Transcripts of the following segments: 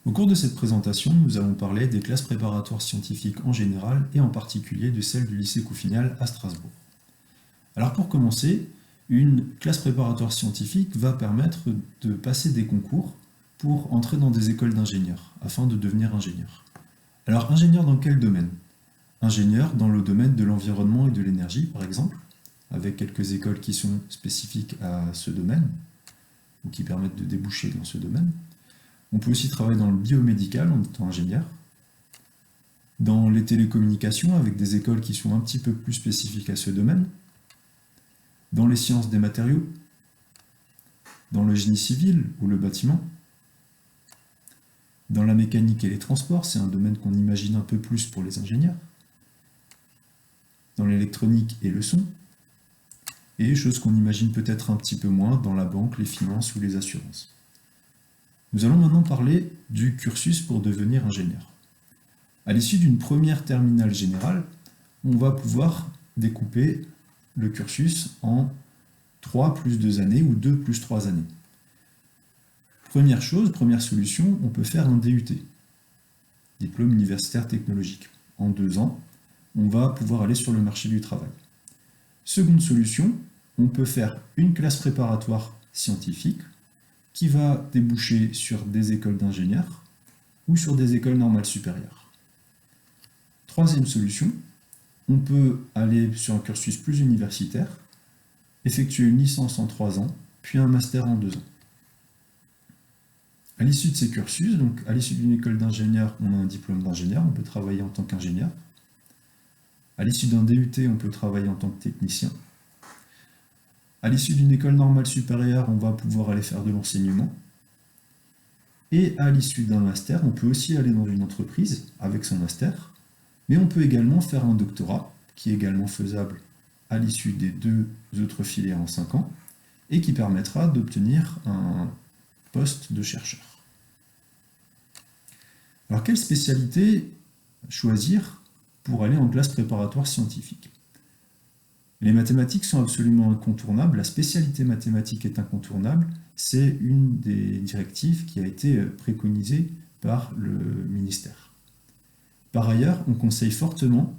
Au cours de cette présentation, nous allons parler des classes préparatoires scientifiques en général et en particulier de celle du lycée Couffinal à Strasbourg. Alors pour commencer, une classe préparatoire scientifique va permettre de passer des concours pour entrer dans des écoles d'ingénieurs, afin de devenir ingénieur. Alors ingénieur dans quel domaine? Ingénieur dans le domaine de l'environnement et de l'énergie par exemple, avec quelques écoles qui sont spécifiques à ce domaine, ou qui permettent de déboucher dans ce domaine. On peut aussi travailler dans le biomédical en étant ingénieur, dans les télécommunications avec des écoles qui sont un petit peu plus spécifiques à ce domaine, dans les sciences des matériaux, dans le génie civil ou le bâtiment, dans la mécanique et les transports, c'est un domaine qu'on imagine un peu plus pour les ingénieurs, dans l'électronique et le son, et choses qu'on imagine peut-être un petit peu moins dans la banque, les finances ou les assurances. Nous allons maintenant parler du cursus pour devenir ingénieur. À l'issue d'une première terminale générale, on va pouvoir découper le cursus en 3 plus 2 années ou 2 plus 3 années. Première chose, première solution, on peut faire un DUT, diplôme universitaire technologique. En 2 ans, on va pouvoir aller sur le marché du travail. Seconde solution, on peut faire une classe préparatoire scientifique qui va déboucher sur des écoles d'ingénieurs ou sur des écoles normales supérieures. Troisième solution, on peut aller sur un cursus plus universitaire, effectuer une licence en 3 ans, puis un master en 2 ans. À l'issue de ces cursus, donc à l'issue d'une école d'ingénieur, on a un diplôme d'ingénieur, on peut travailler en tant qu'ingénieur. À l'issue d'un DUT, on peut travailler en tant que technicien. À l'issue d'une école normale supérieure, on va pouvoir aller faire de l'enseignement. Et à l'issue d'un master, on peut aussi aller dans une entreprise avec son master, mais on peut également faire un doctorat, qui est également faisable à l'issue des 2 autres filières en 5 ans, et qui permettra d'obtenir un poste de chercheur. Alors quelle spécialité choisir pour aller en classe préparatoire scientifique? Les mathématiques sont absolument incontournables, la spécialité mathématique est incontournable, c'est une des directives qui a été préconisée par le ministère. Par ailleurs, on conseille fortement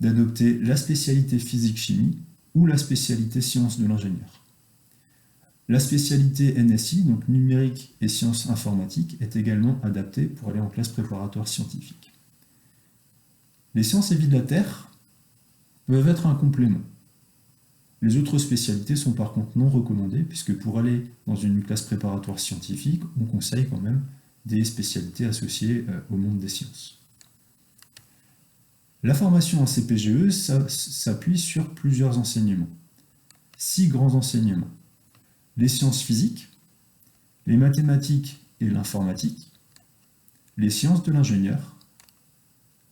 d'adopter la spécialité physique-chimie ou la spécialité sciences de l'ingénieur. La spécialité NSI, donc numérique et sciences informatiques, est également adaptée pour aller en classe préparatoire scientifique. Les sciences et vie de la Terre peuvent être un complément. Les autres spécialités sont par contre non recommandées, puisque pour aller dans une classe préparatoire scientifique, on conseille quand même des spécialités associées au monde des sciences. La formation en CPGE s'appuie sur plusieurs enseignements. 6 grands enseignements. Les sciences physiques, les mathématiques et l'informatique, les sciences de l'ingénieur,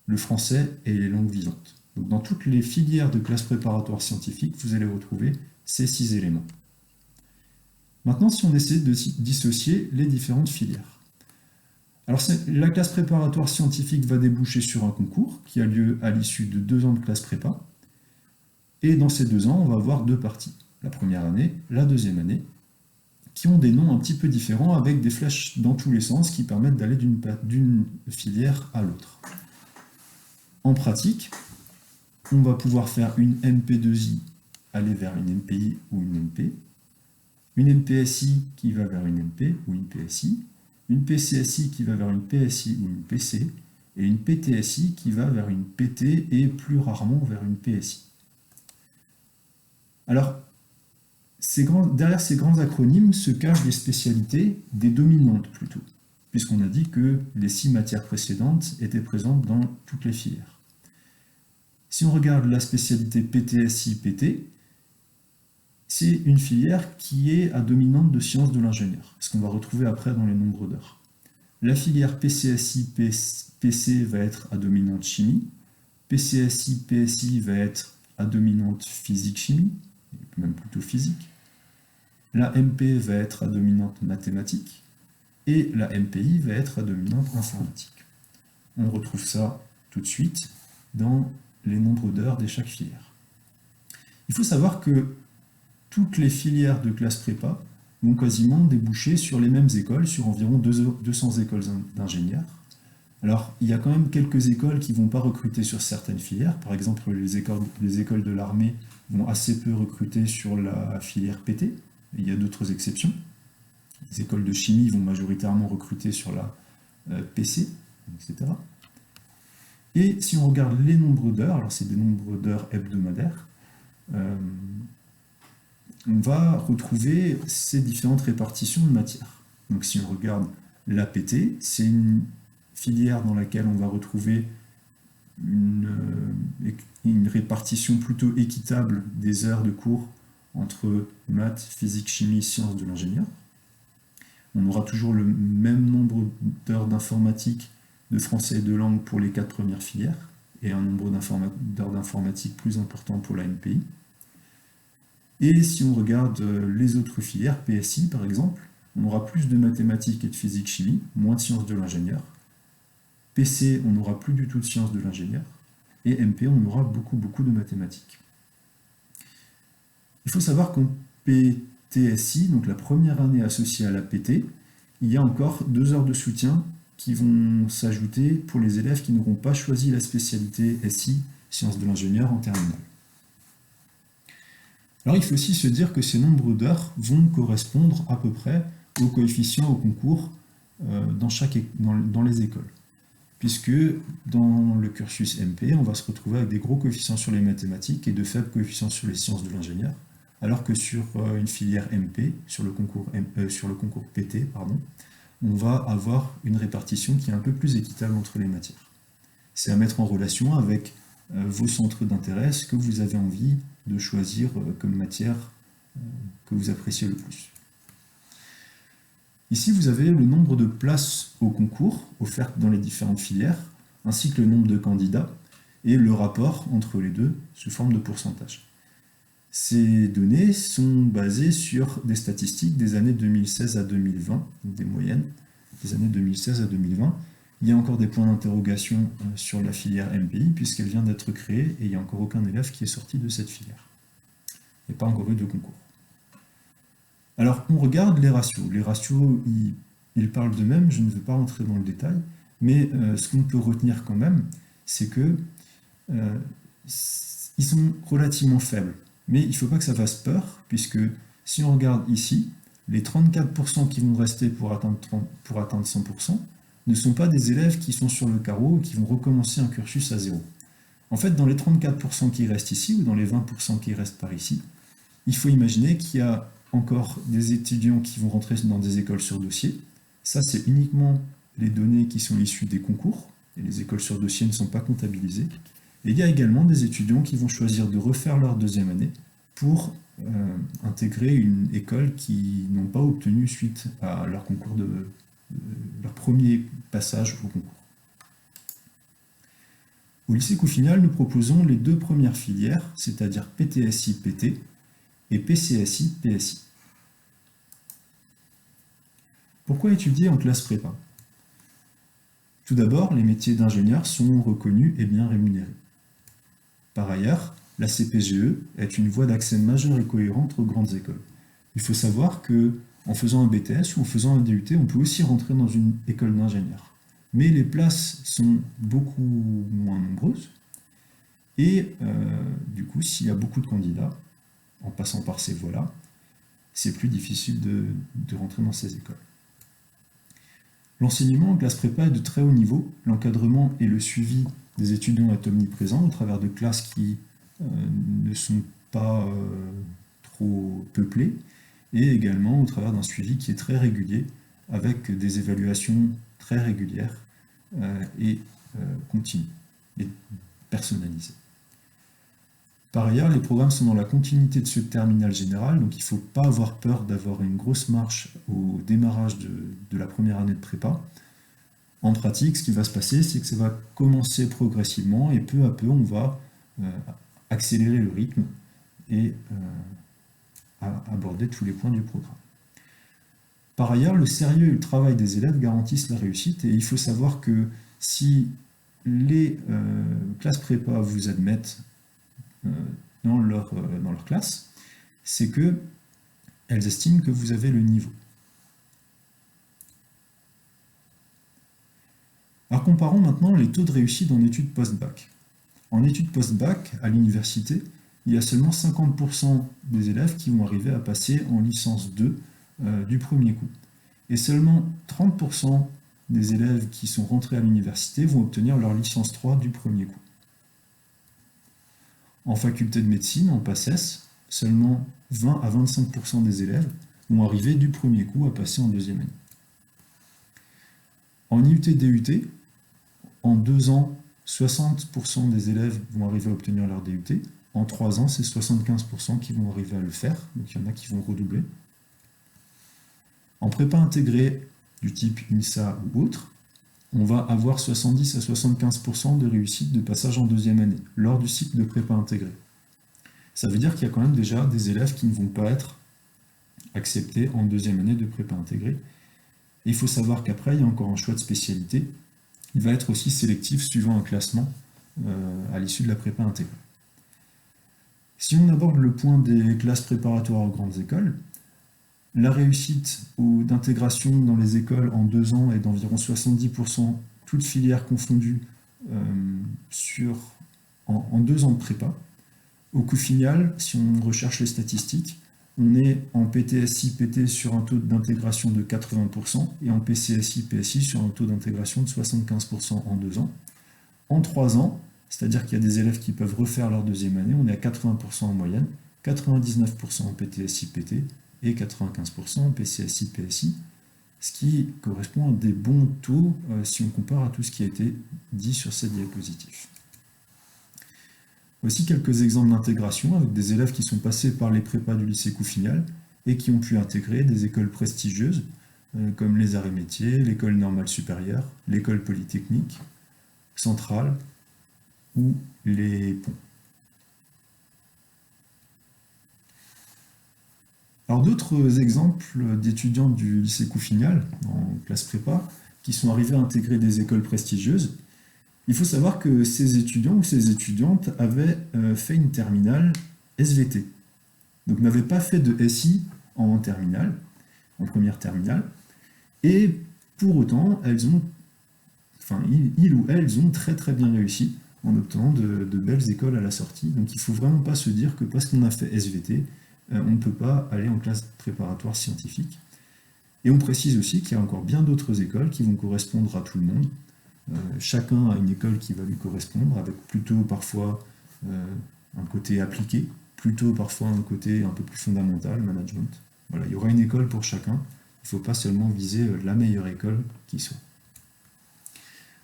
le français et les langues vivantes. Donc, dans toutes les filières de classe préparatoire scientifique, vous allez retrouver ces 6 éléments. Maintenant, si on essaie de dissocier les différentes filières. Alors, la classe préparatoire scientifique va déboucher sur un concours qui a lieu à l'issue de 2 ans de classe prépa. Et dans ces 2 ans, on va avoir 2 parties. La première année, la deuxième année, qui ont des noms un petit peu différents avec des flèches dans tous les sens qui permettent d'aller d'une filière à l'autre. En pratique, on va pouvoir faire une MP2I, aller vers une MPI ou une MP, une MPSI qui va vers une MP ou une PSI, une PCSI qui va vers une PSI ou une PC, et une PTSI qui va vers une PT et plus rarement vers une PSI. Alors, derrière ces grands acronymes se cachent des spécialités, des dominantes plutôt, puisqu'on a dit que les 6 matières précédentes étaient présentes dans toutes les filières. Si on regarde la spécialité PTSI-PT, c'est une filière qui est à dominante de sciences de l'ingénieur, ce qu'on va retrouver après dans les nombres d'heures. La filière PCSI-PC va être à dominante chimie, PCSI-PSI va être à dominante physique-chimie, même plutôt physique. La MP va être à dominante mathématique, et la MPI va être à dominante informatique. On retrouve ça tout de suite dans les nombres d'heures de chaque filière. Il faut savoir que toutes les filières de classe prépa vont quasiment déboucher sur les mêmes écoles, sur environ 200 écoles d'ingénieurs. Alors, il y a quand même quelques écoles qui ne vont pas recruter sur certaines filières. Par exemple, les écoles de l'armée vont assez peu recruter sur la filière PT. Il y a d'autres exceptions. Les écoles de chimie vont majoritairement recruter sur la PC, etc. Et si on regarde les nombres d'heures, alors c'est des nombres d'heures hebdomadaires, on va retrouver ces différentes répartitions de matière. Donc si on regarde l'APT, c'est une filière dans laquelle on va retrouver une répartition plutôt équitable des heures de cours entre maths, physique, chimie, sciences de l'ingénieur. On aura toujours le même nombre d'heures d'informatique, de français et de langue pour les 4 premières filières, et un nombre d'heures d'informatique plus important pour la NPI. Et si on regarde les autres filières, PSI par exemple, on aura plus de mathématiques et de physique-chimie, moins de sciences de l'ingénieur. PC, on n'aura plus du tout de sciences de l'ingénieur. Et MP, on aura beaucoup de mathématiques. Il faut savoir qu'en PTSI, donc la première année associée à la PT, il y a encore 2 heures de soutien qui vont s'ajouter pour les élèves qui n'auront pas choisi la spécialité SI, sciences de l'ingénieur, en terminale. Alors il faut aussi se dire que ces nombres d'heures vont correspondre à peu près aux coefficients au concours dans les écoles. Puisque dans le cursus MP, on va se retrouver avec des gros coefficients sur les mathématiques et de faibles coefficients sur les sciences de l'ingénieur, alors que sur une filière MP, sur le concours PT, on va avoir une répartition qui est un peu plus équitable entre les matières. C'est à mettre en relation avec vos centres d'intérêt, ce que vous avez envie de choisir comme matière que vous appréciez le plus. Ici, vous avez le nombre de places au concours offertes dans les différentes filières, ainsi que le nombre de candidats et le rapport entre les deux sous forme de pourcentage. Ces données sont basées sur des statistiques des années 2016 à 2020, des moyennes des années 2016 à 2020. Il y a encore des points d'interrogation sur la filière MPI puisqu'elle vient d'être créée et il n'y a encore aucun élève qui est sorti de cette filière. Il n'y a pas encore eu de concours. Alors, on regarde les ratios. Les ratios, ils parlent d'eux-mêmes, je ne veux pas rentrer dans le détail, mais ce qu'on peut retenir quand même, c'est que ils sont relativement faibles. Mais il ne faut pas que ça fasse peur, puisque si on regarde ici, les 34% qui vont rester pour atteindre 100% ne sont pas des élèves qui sont sur le carreau et qui vont recommencer un cursus à zéro. En fait, dans les 34% qui restent ici, ou dans les 20% qui restent par ici, il faut imaginer qu'il y a encore des étudiants qui vont rentrer dans des écoles sur dossier. Ça, c'est uniquement les données qui sont issues des concours, et les écoles sur dossier ne sont pas comptabilisées. Et il y a également des étudiants qui vont choisir de refaire leur deuxième année pour intégrer une école qu'ils n'ont pas obtenue suite à leur concours leur premier passage au concours. Au lycée Couffinal, nous proposons les 2 premières filières, c'est-à-dire PTSI-PT et PCSI-PSI. Pourquoi étudier en classe prépa? Tout d'abord, les métiers d'ingénieur sont reconnus et bien rémunérés. Par ailleurs, la CPGE est une voie d'accès majeure et cohérente aux grandes écoles. Il faut savoir qu'en faisant un BTS ou en faisant un DUT, on peut aussi rentrer dans une école d'ingénieur. Mais les places sont beaucoup moins nombreuses. Et du coup, s'il y a beaucoup de candidats, en passant par ces voies-là, c'est plus difficile de rentrer dans ces écoles. L'enseignement en classe prépa est de très haut niveau. L'encadrement et le suivi des étudiants est omniprésent au travers de classes qui ne sont pas trop peuplées et également au travers d'un suivi qui est très régulier avec des évaluations très régulières et continues et personnalisées. Par ailleurs, les programmes sont dans la continuité de ce terminal général, donc il ne faut pas avoir peur d'avoir une grosse marche au démarrage de la première année de prépa. En pratique, ce qui va se passer, c'est que ça va commencer progressivement et peu à peu, on va accélérer le rythme et aborder tous les points du programme. Par ailleurs, le sérieux et le travail des élèves garantissent la réussite et il faut savoir que si les classes prépa vous admettent dans leur classe, c'est que elles estiment que vous avez le niveau. Alors comparons maintenant les taux de réussite en études post-bac. En études post-bac, à l'université, il y a seulement 50% des élèves qui vont arriver à passer en licence 2 du premier coup. Et seulement 30% des élèves qui sont rentrés à l'université vont obtenir leur licence 3 du premier coup. En faculté de médecine, en PACES, seulement 20 à 25% des élèves vont arriver du premier coup à passer en deuxième année. En IUT-DUT, en 2 ans, 60% des élèves vont arriver à obtenir leur DUT. En 3 ans, c'est 75% qui vont arriver à le faire, donc il y en a qui vont redoubler. En prépa intégrée du type INSA ou autre, on va avoir 70 à 75% de réussite de passage en deuxième année, lors du cycle de prépa intégrée. Ça veut dire qu'il y a quand même déjà des élèves qui ne vont pas être acceptés en deuxième année de prépa intégrée. Et il faut savoir qu'après, il y a encore un choix de spécialité. Il va être aussi sélectif suivant un classement à l'issue de la prépa intégrée. Si on aborde le point des classes préparatoires aux grandes écoles, la réussite d'intégration dans les écoles en 2 ans est d'environ 70%, toutes filières confondues, en 2 ans de prépa. Au coût final, si on recherche les statistiques, on est en PTSI-PT sur un taux d'intégration de 80% et en PCSI-PSI sur un taux d'intégration de 75% en 2 ans. En 3 ans, c'est-à-dire qu'il y a des élèves qui peuvent refaire leur deuxième année, on est à 80% en moyenne, 99% en PTSI-PT et 95% en PCSI-PSI, ce qui correspond à des bons taux si on compare à tout ce qui a été dit sur cette diapositive. Voici quelques exemples d'intégration avec des élèves qui sont passés par les prépas du lycée Couffignal et qui ont pu intégrer des écoles prestigieuses comme les arts et métiers, l'école normale supérieure, l'école polytechnique, centrale ou les ponts. Alors d'autres exemples d'étudiants du lycée Couffignal en classe prépa qui sont arrivés à intégrer des écoles prestigieuses. Il faut savoir que ces étudiants ou ces étudiantes avaient fait une terminale SVT. Donc n'avaient pas fait de SI en terminale, en première terminale. Et pour autant, ils ou elles ont très très bien réussi en obtenant de belles écoles à la sortie. Donc il ne faut vraiment pas se dire que parce qu'on a fait SVT, on ne peut pas aller en classe préparatoire scientifique. Et on précise aussi qu'il y a encore bien d'autres écoles qui vont correspondre à tout le monde. Chacun a une école qui va lui correspondre, avec plutôt parfois un côté appliqué, plutôt parfois un côté un peu plus fondamental, management. Voilà, il y aura une école pour chacun. Il ne faut pas seulement viser la meilleure école qui soit.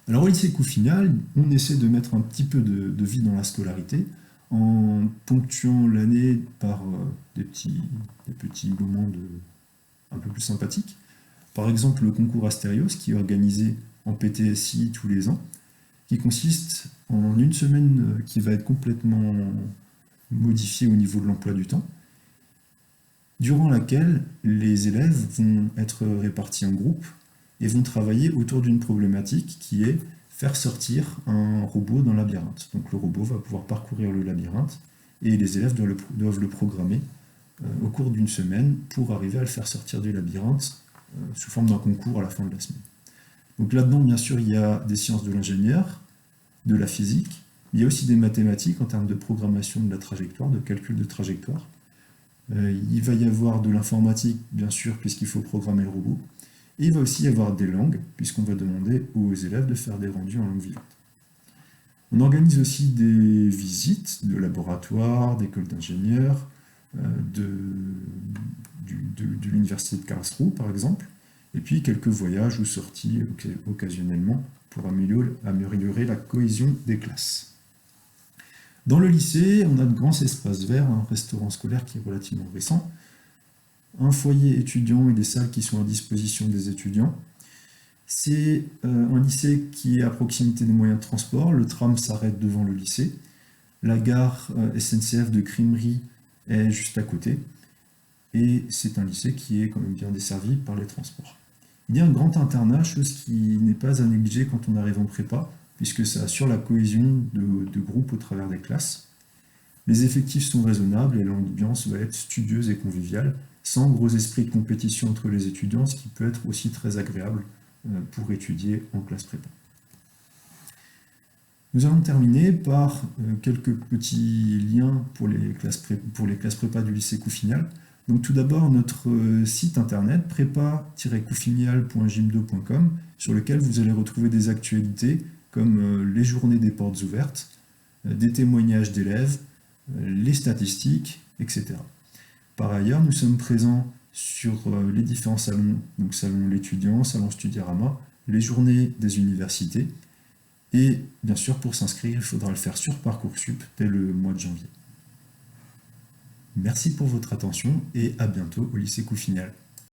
Alors au lycée Couffignal, on essaie de mettre un petit peu de vie dans la scolarité, en ponctuant l'année par des petits moments un peu plus sympathiques. Par exemple, le concours Astérios, qui est organisé en PTSI tous les ans, qui consiste en une semaine qui va être complètement modifiée au niveau de l'emploi du temps, durant laquelle les élèves vont être répartis en groupes et vont travailler autour d'une problématique qui est faire sortir un robot d'un labyrinthe. Donc le robot va pouvoir parcourir le labyrinthe et les élèves doivent le programmer au cours d'une semaine pour arriver à le faire sortir du labyrinthe sous forme d'un concours à la fin de la semaine. Donc là-dedans, bien sûr, il y a des sciences de l'ingénieur, de la physique, il y a aussi des mathématiques en termes de programmation de la trajectoire, de calcul de trajectoire. Il va y avoir de l'informatique, bien sûr, puisqu'il faut programmer le robot. Et il va aussi y avoir des langues, puisqu'on va demander aux élèves de faire des rendus en langue vivante. On organise aussi des visites de laboratoires, d'écoles d'ingénieurs, de l'université de Karlsruhe, par exemple, et puis quelques voyages ou sorties occasionnellement pour améliorer la cohésion des classes. Dans le lycée, on a de grands espaces verts, un restaurant scolaire qui est relativement récent, un foyer étudiant et des salles qui sont à disposition des étudiants. C'est un lycée qui est à proximité des moyens de transport, le tram s'arrête devant le lycée, la gare SNCF de Crimery est juste à côté, et c'est un lycée qui est quand même bien desservi par les transports. Il y a un grand internat, chose qui n'est pas à négliger quand on arrive en prépa, puisque ça assure la cohésion de groupe au travers des classes. Les effectifs sont raisonnables et l'ambiance va être studieuse et conviviale, sans gros esprit de compétition entre les étudiants, ce qui peut être aussi très agréable pour étudier en classe prépa. Nous allons terminer par quelques petits liens pour les classes prépa du lycée Couffignal. Donc tout d'abord notre site internet prépa-couffignal.gym2.com sur lequel vous allez retrouver des actualités comme les journées des portes ouvertes, des témoignages d'élèves, les statistiques, etc. Par ailleurs, nous sommes présents sur les différents salons, donc salon l'étudiant, salon Studiarama, les journées des universités. Et bien sûr, pour s'inscrire, il faudra le faire sur Parcoursup dès le mois de janvier. Merci pour votre attention et à bientôt au lycée Couffignal.